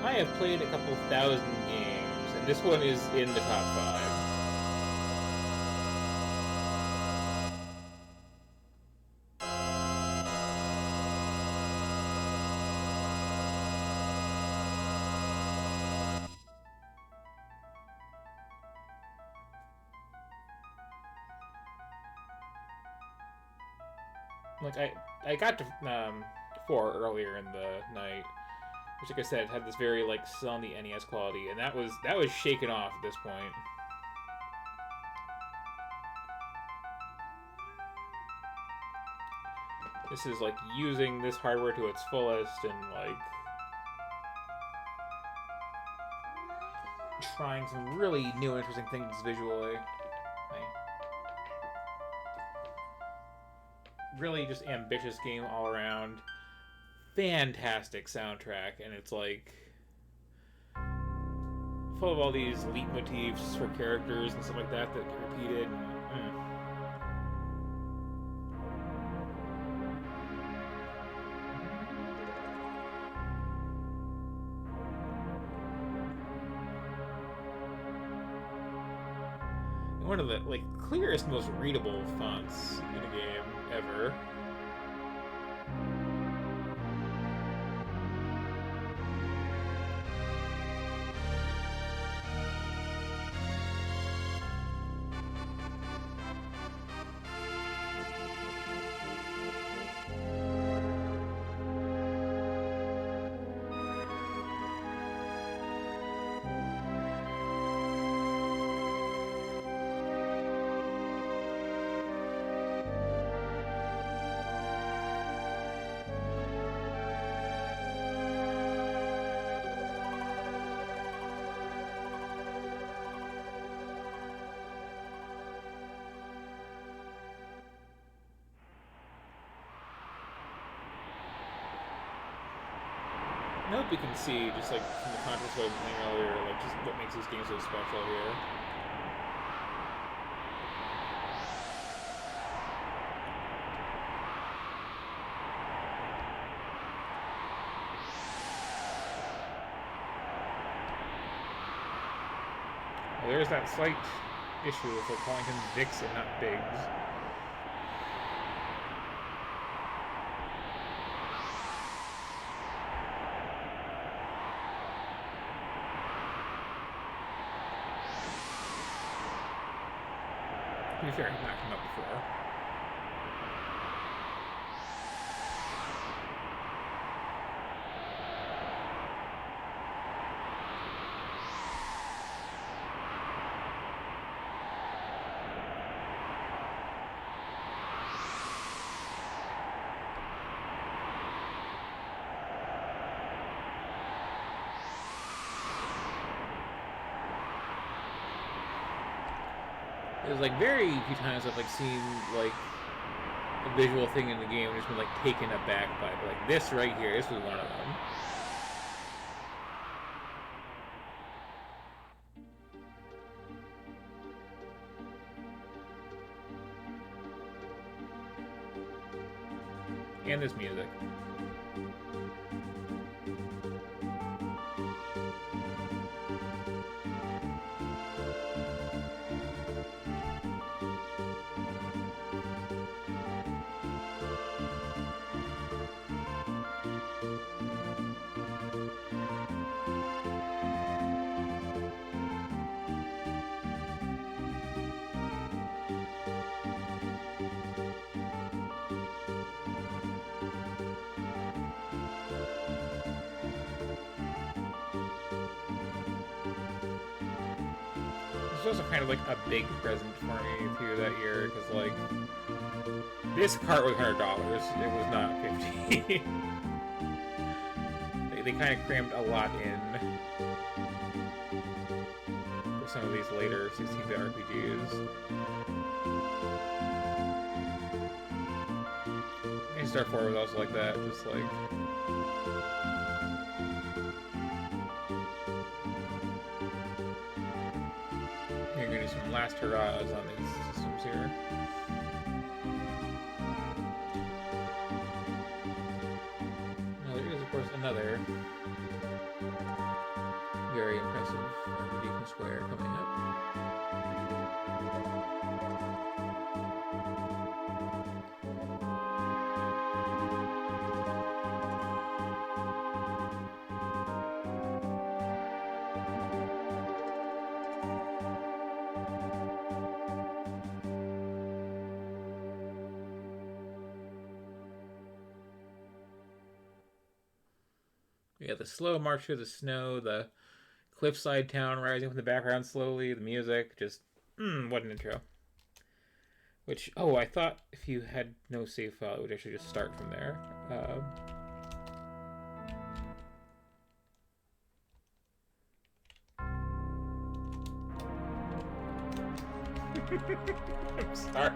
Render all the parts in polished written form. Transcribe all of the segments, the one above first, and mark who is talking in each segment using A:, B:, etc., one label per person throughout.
A: I have played a couple thousand games, and this one is in the top five. Like I got to four earlier in the night, which, like I said, had this very like still on the NES quality, and that was shaken off at this point. This is like using this hardware to its fullest and like trying some really new, interesting things visually. Really just ambitious game all around. Fantastic soundtrack, and it's like full of all these leitmotifs for characters and stuff like that that get repeated. One of the like clearest, most readable fonts in a game ever. I hope you can see, just like from the context of what I was saying earlier, like just what makes this game so special here. Well, there's that slight issue with calling him Vix and not Biggs. To be fair, he's not come up before. There's like very few times I've like seen like a visual thing in the game and just been like taken aback by it. But like this right here, this was one of them. And this music. This was also kind of like a big present for me too that year because like this cart was $100. It was not 50. They kind of crammed a lot in for some of these later 16-bit RPGs. And Star 4 was also like that, just like. You're gonna do some last hurrahs on these systems here. Now there is, of course, another very impressive Redeeming Square coming up. We got the slow march through the snow, the cliffside town rising from the background slowly, the music, just, what an intro. Which, I thought if you had no save file, it would actually just start from there. I'm sorry.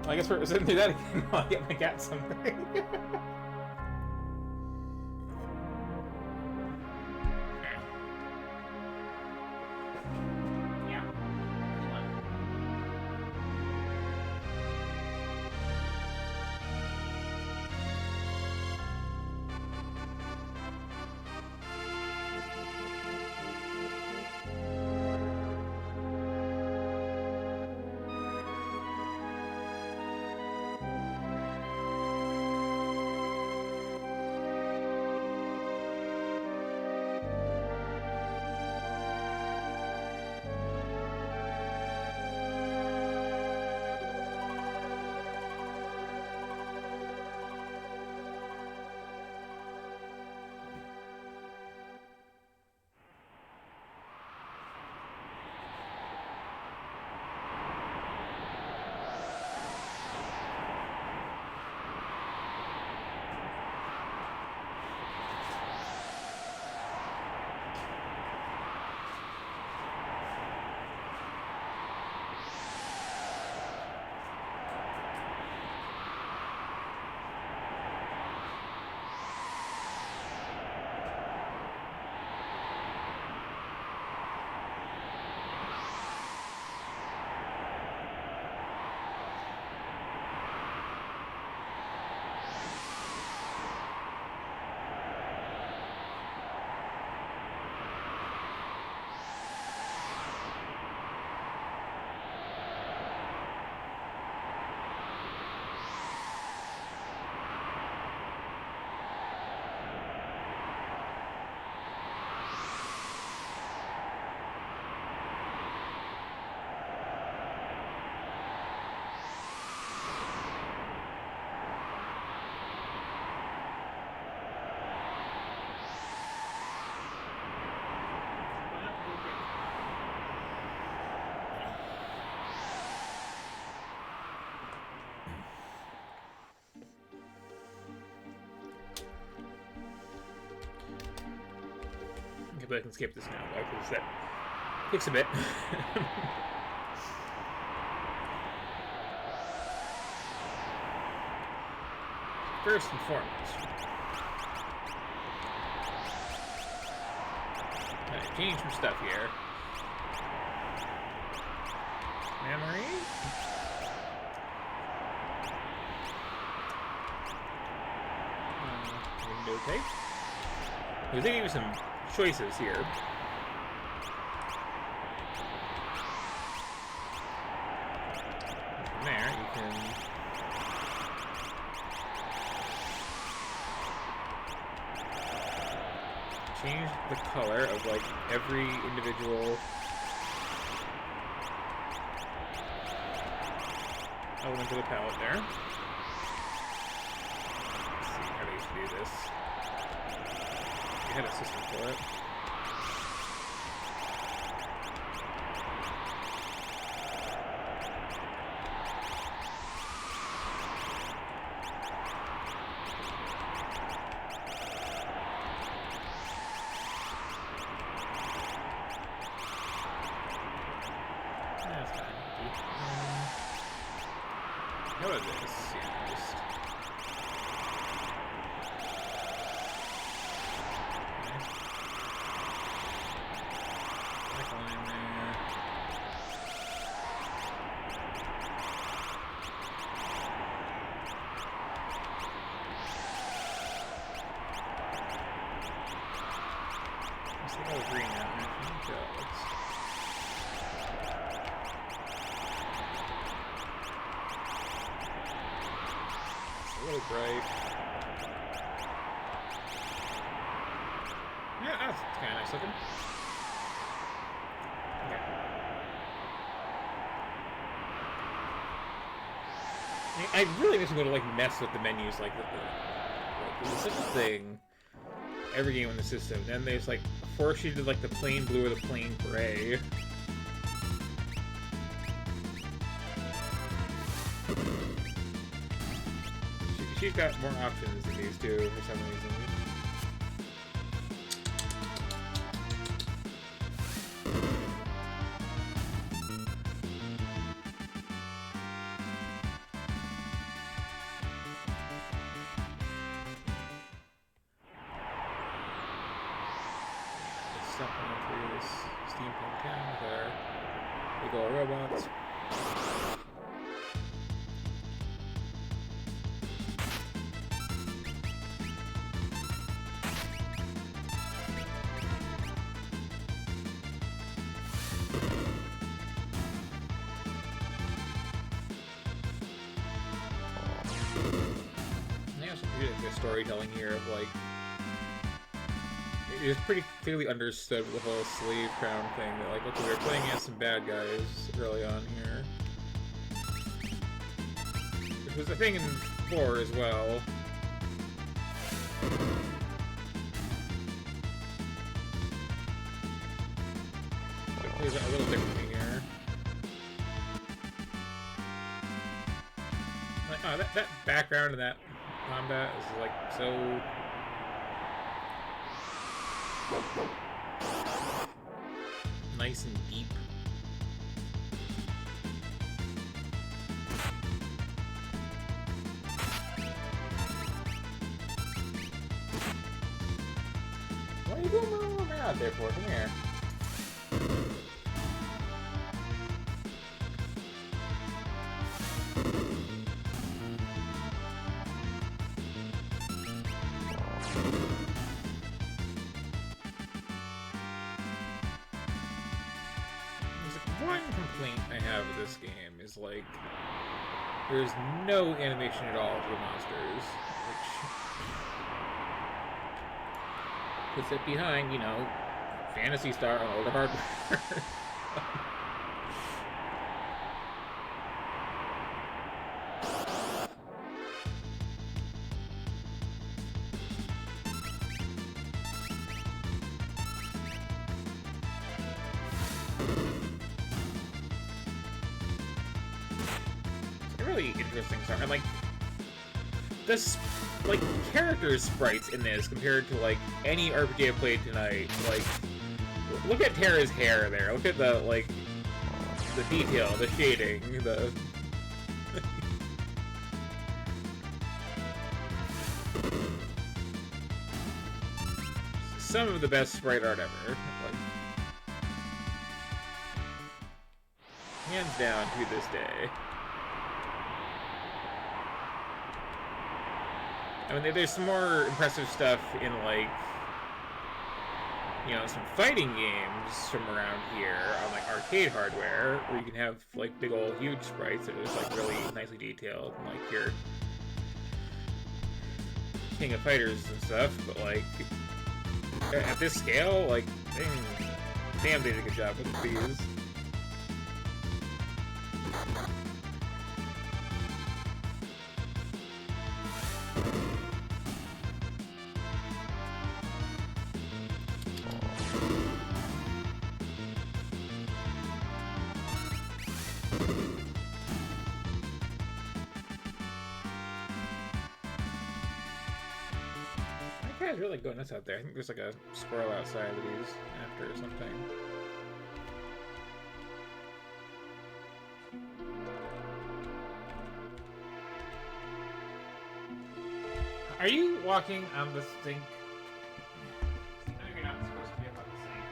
A: Well, I guess we're sitting through that again while I get my cat something. But I can skip this now, because that takes a bit. First and foremost, I change some stuff here. Memory. Window type. Because they give you some choices here. From there, you can change the color of like every individual element of the palette there. Let's see how they used to do this. Had a system for it. That's kind of neat. How about this? Yeah, just... I really miss going to like mess with the menus like there's such a thing every game in the system. Then there's like force you to like the plain blue or the plain gray. She's got more options than these two for some reason. Step on through this steampunk town with our big old robots. Storytelling here of like it's pretty clearly understood with the whole slave crown thing that like okay, we're playing against some bad guys early on here, which was a thing in 4 as well. But it plays out a little differently here. Like, oh, that background and that combat is like so nice and deep. What are you doing around out there for? Come here. One complaint I have with this game is like there's no animation at all for the monsters, which puts it behind, you know, Phantasy Star on older hardware. Really interesting stuff. And like this like character sprites in this compared to like any RPG I've played tonight. Like look at Terra's hair there. Look at the like the detail, the shading, the some of the best sprite art ever. Like hands down to this day. I mean, there's some more impressive stuff in, like, you know, some fighting games from around here on, like, arcade hardware, where you can have, like, big old huge sprites that are just, like, really nicely detailed, and, like, your King of Fighters and stuff, but, like, at this scale, like, damn, they did a good job with these. Guy's really going nuts out there. I think there's like a squirrel outside that he's after or something. Are you walking on the sink? I know you're not supposed to be up on the sink.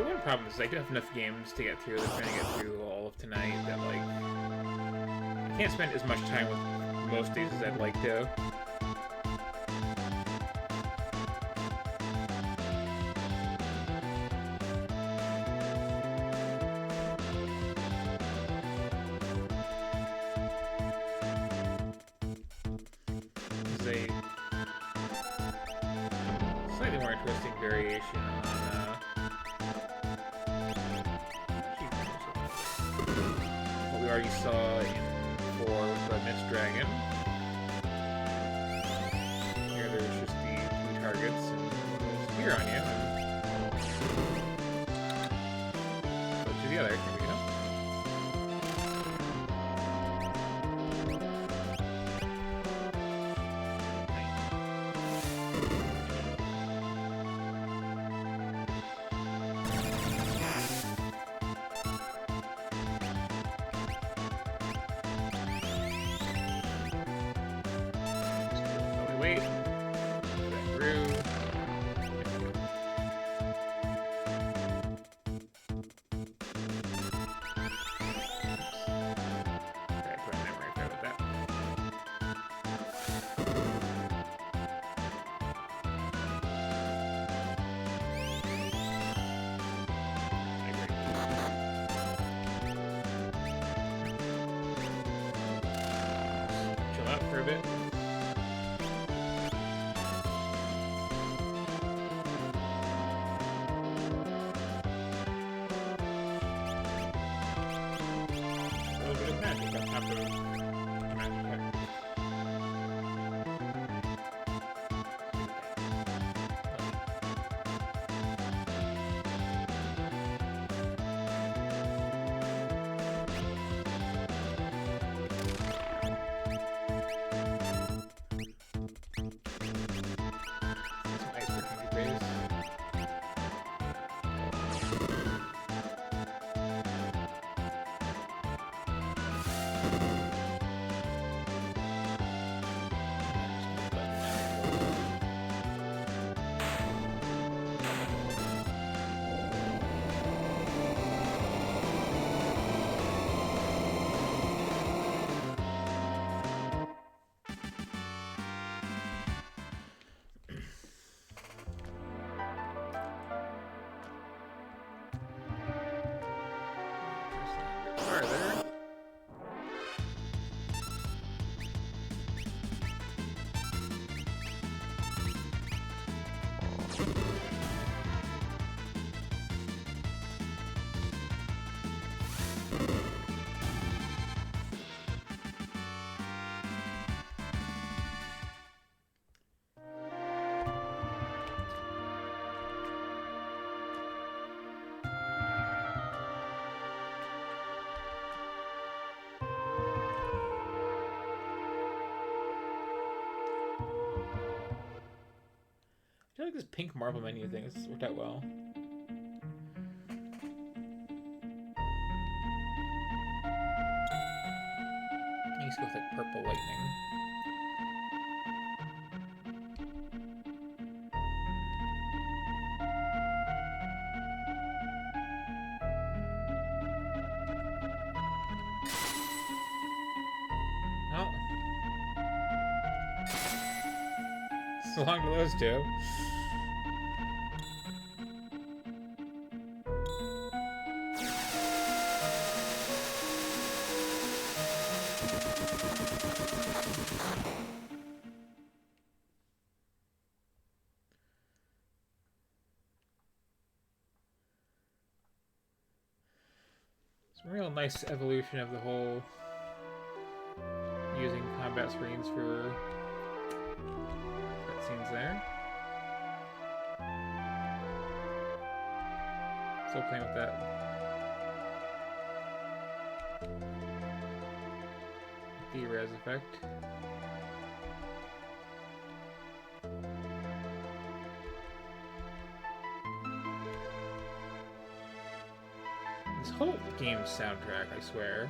A: one problem is I do have enough games to get through. I'm trying to get through all of tonight that, like, I can't spend as much time with most days as I'd like to. This is a slightly more interesting variation on what we already saw in 4 with the Mist Dragon. Here there's just the 2 targets and a spear on you, and go to the other. Here we go. Wait. That grew. Okay, put a memory card with that. Chill out for a bit. Farther. I feel like this pink marble menu thing has worked out well. Let's go with like purple lightning. Oh. So long to those two. It's a real nice evolution of the whole using combat screens for cutscenes there. Still playing with that. D-res effect. This whole game soundtrack, I swear.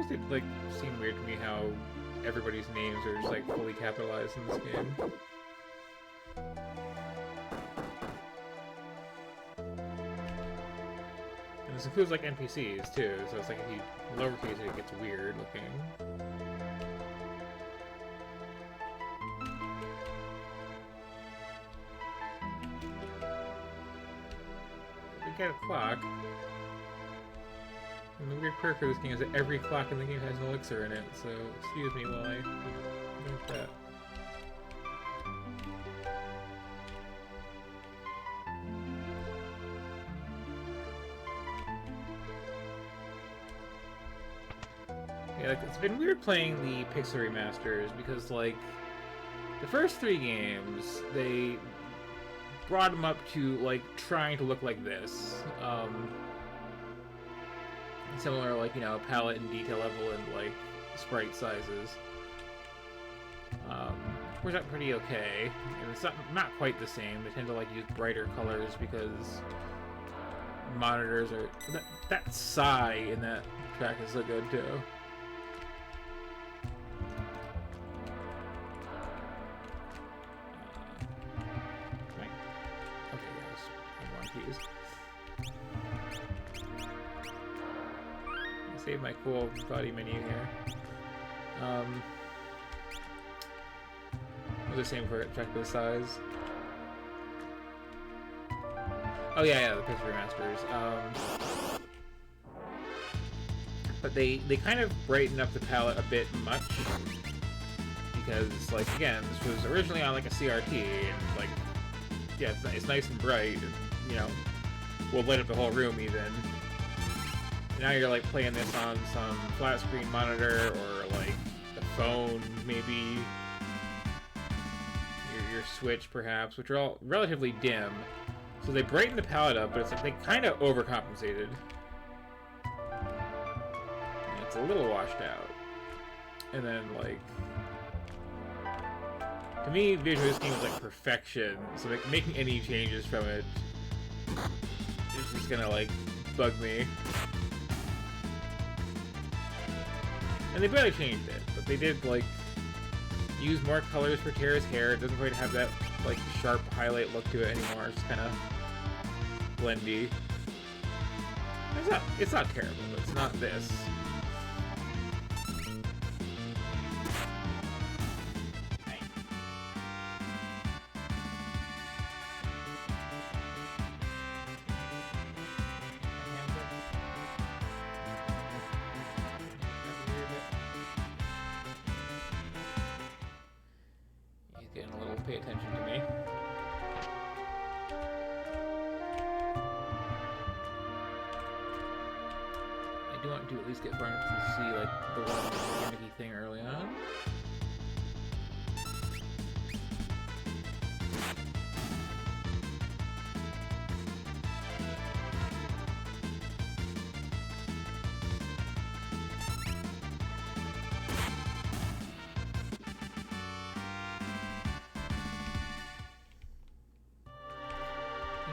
A: did like seem weird to me how everybody's names are just like fully capitalized in this game. And this includes like NPCs too, so it's like if you lowercase it gets weird looking. We get a clock. And the weird perk of this game is that every clock in the game has an elixir in it, so excuse me while I drink that. Yeah, like, it's been weird playing the Pixel remasters because, like, the first 3 games, they brought them up to, like, trying to look like this. Similar, like, you know, palette and detail level and, like, sprite sizes. Which are pretty okay. And it's not quite the same. They tend to, like, use brighter colors because monitors are... That sigh in that track is so good, too. Okay, guys. I'm on keys. Save my cool body menu here. The same for check the size. Oh yeah, the Pixel remasters. But they kind of brighten up the palette a bit much because, like, again, this was originally on like a CRT and like, yeah, it's nice and bright. And, you know, will light up the whole room even. Now you're like playing this on some flat screen monitor or like a phone, maybe your Switch perhaps, which are all relatively dim. So they brighten the palette up, but it's like they kind of overcompensated. And it's a little washed out. And then like, to me, visually this game is like perfection. So like making any changes from it is just gonna like bug me. And they barely changed it, but they did, like, use more colors for Terra's hair. It doesn't quite have that, like, sharp highlight look to it anymore. It's kind of blendy. It's not terrible, but it's not this. Pay attention to me. I do want to at least get far enough to see like the one gimmicky thing early on.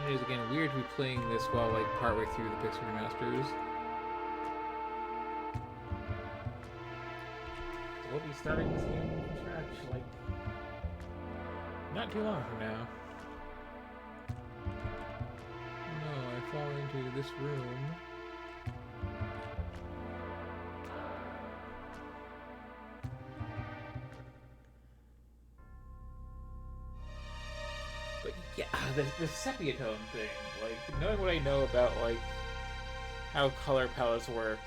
A: It is again weird to be playing this while like partway through the Pixel remasters. So we'll be starting this game from scratch like not too long from now. Oh no, I fall into this room. But yeah, the sepia tone thing, like, knowing what I know about, like, how color palettes work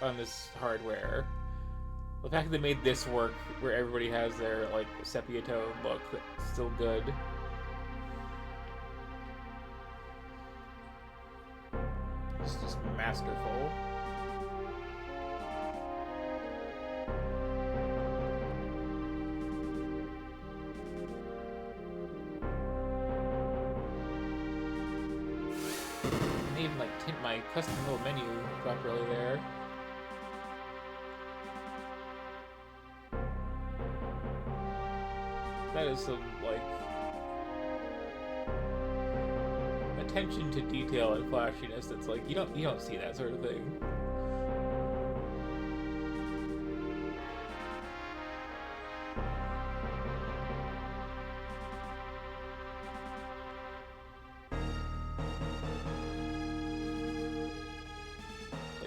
A: on this hardware, the fact that they made this work where everybody has their, like, sepia tone look that's still good. It's just masterful. Even like tint my custom little menu properly there. That is some like attention to detail and flashiness that's like you don't see that sort of thing.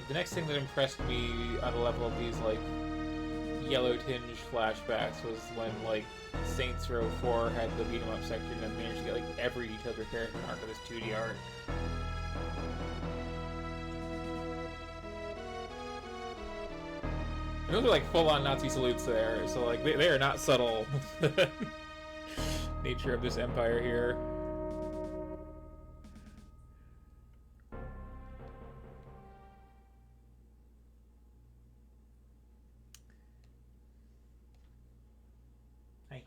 A: the next thing that impressed me on the level of these like yellow tinge flashbacks was when like Saints Row 4 had the beat 'em up section and managed to get like every detail of your character onto this 2D art. And those are like full-on Nazi salutes there, so like they are not subtle. Nature of this empire here. Hi.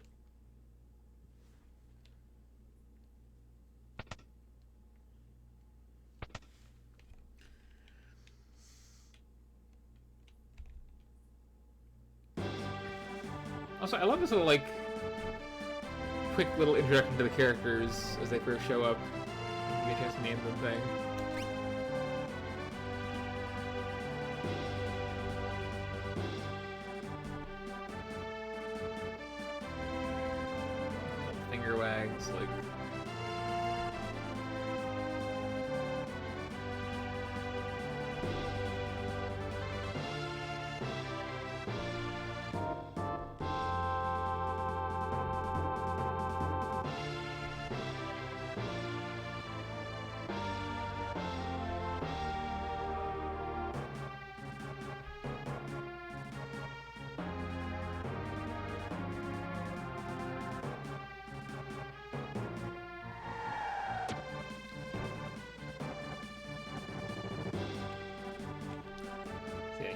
A: Also, I love this little like quick little introduction to the characters as they first show up. You get a chance to name them thing. Little finger wags, like.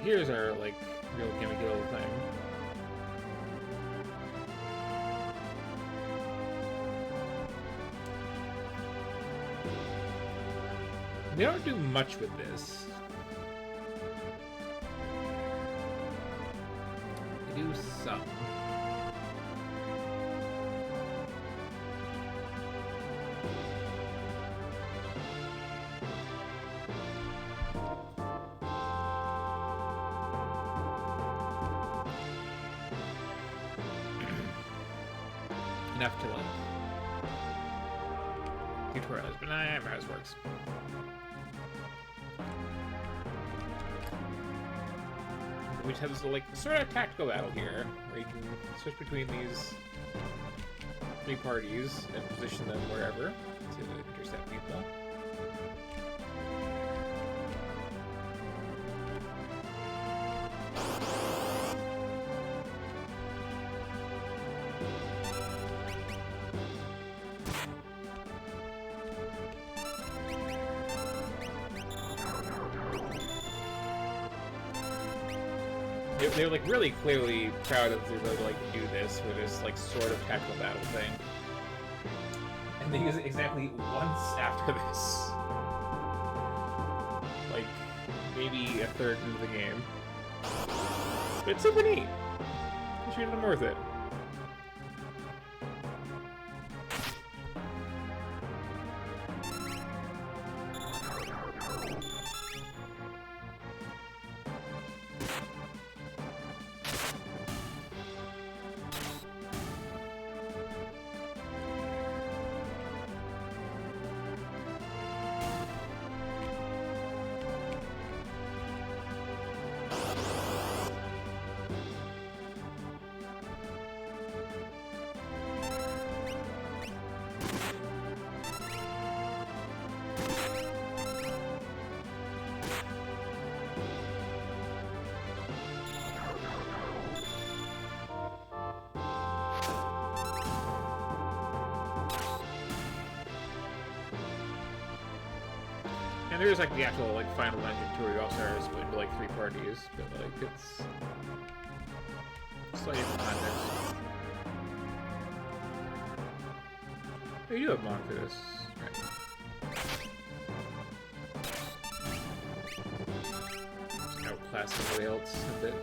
A: Here's our, like, real gimmicky little thing. They don't do much with this. They do some. Enough to like tutorials, but I remember how this works. We just have this little, like, sort of tactical battle here, where you can switch between these three parties and position them wherever to intercept people. They're like really clearly proud of their ability to like do this for this like sort of tactical battle thing, and they use it exactly once after this, like maybe a third into the game. But it's super neat. I treated them worth it. And there's like the actual like final dungeon tour you also are split into like three parties, but like it's slightly different context. Oh, you do have mod for this, right? Just outclassing everybody else a bit.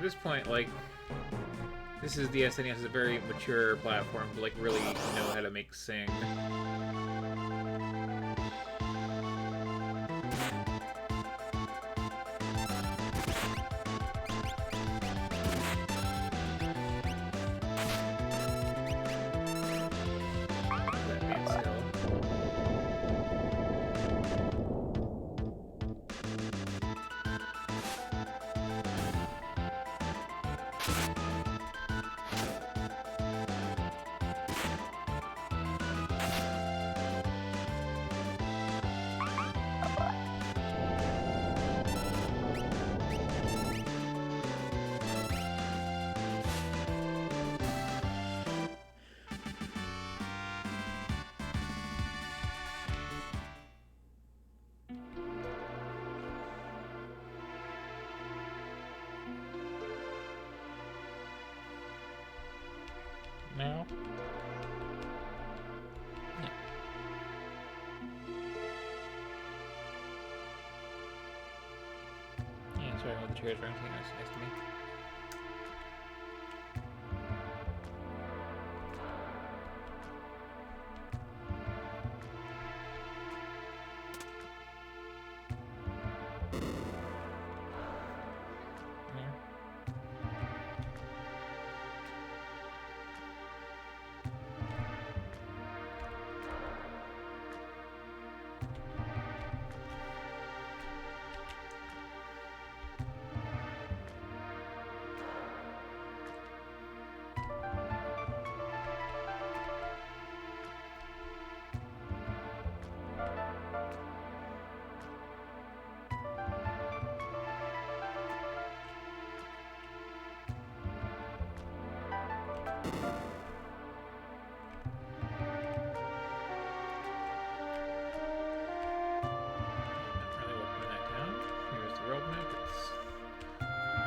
A: at this point, like, this is the SNES is a very mature platform to, like, really know how to make sing. Now? Yeah. Yeah, sorry, all the chairs around here next to me.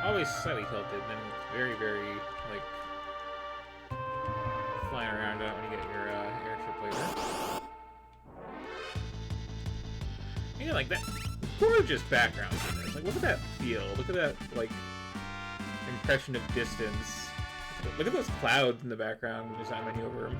A: Always slightly tilted, then very, very, like, flying around out when you get your airship later. You know, like, that gorgeous background in this. Like, look at that feel. Look at that, like, impression of distance. Look at those clouds in the background as I'm many over them.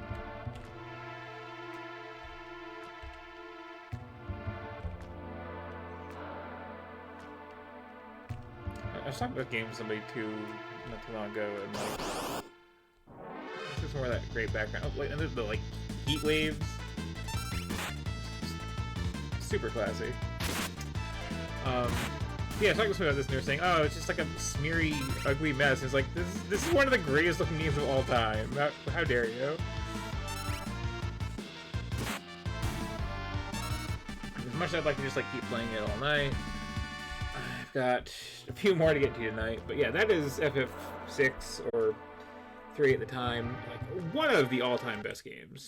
A: I was talking about games with somebody not too long ago, and like, this is more of that great background. Oh, wait, and the like heat waves, super classy. Yeah, I was talking to somebody about this, and they were saying, "Oh, it's just like a smeary, ugly mess." And it's like this is one of the greatest looking games of all time. How dare you? As much as I'd like to just like keep playing it all night, I've got a few more to get to tonight, but yeah, that is FF6 or 3 at the time, like one of the all-time best games.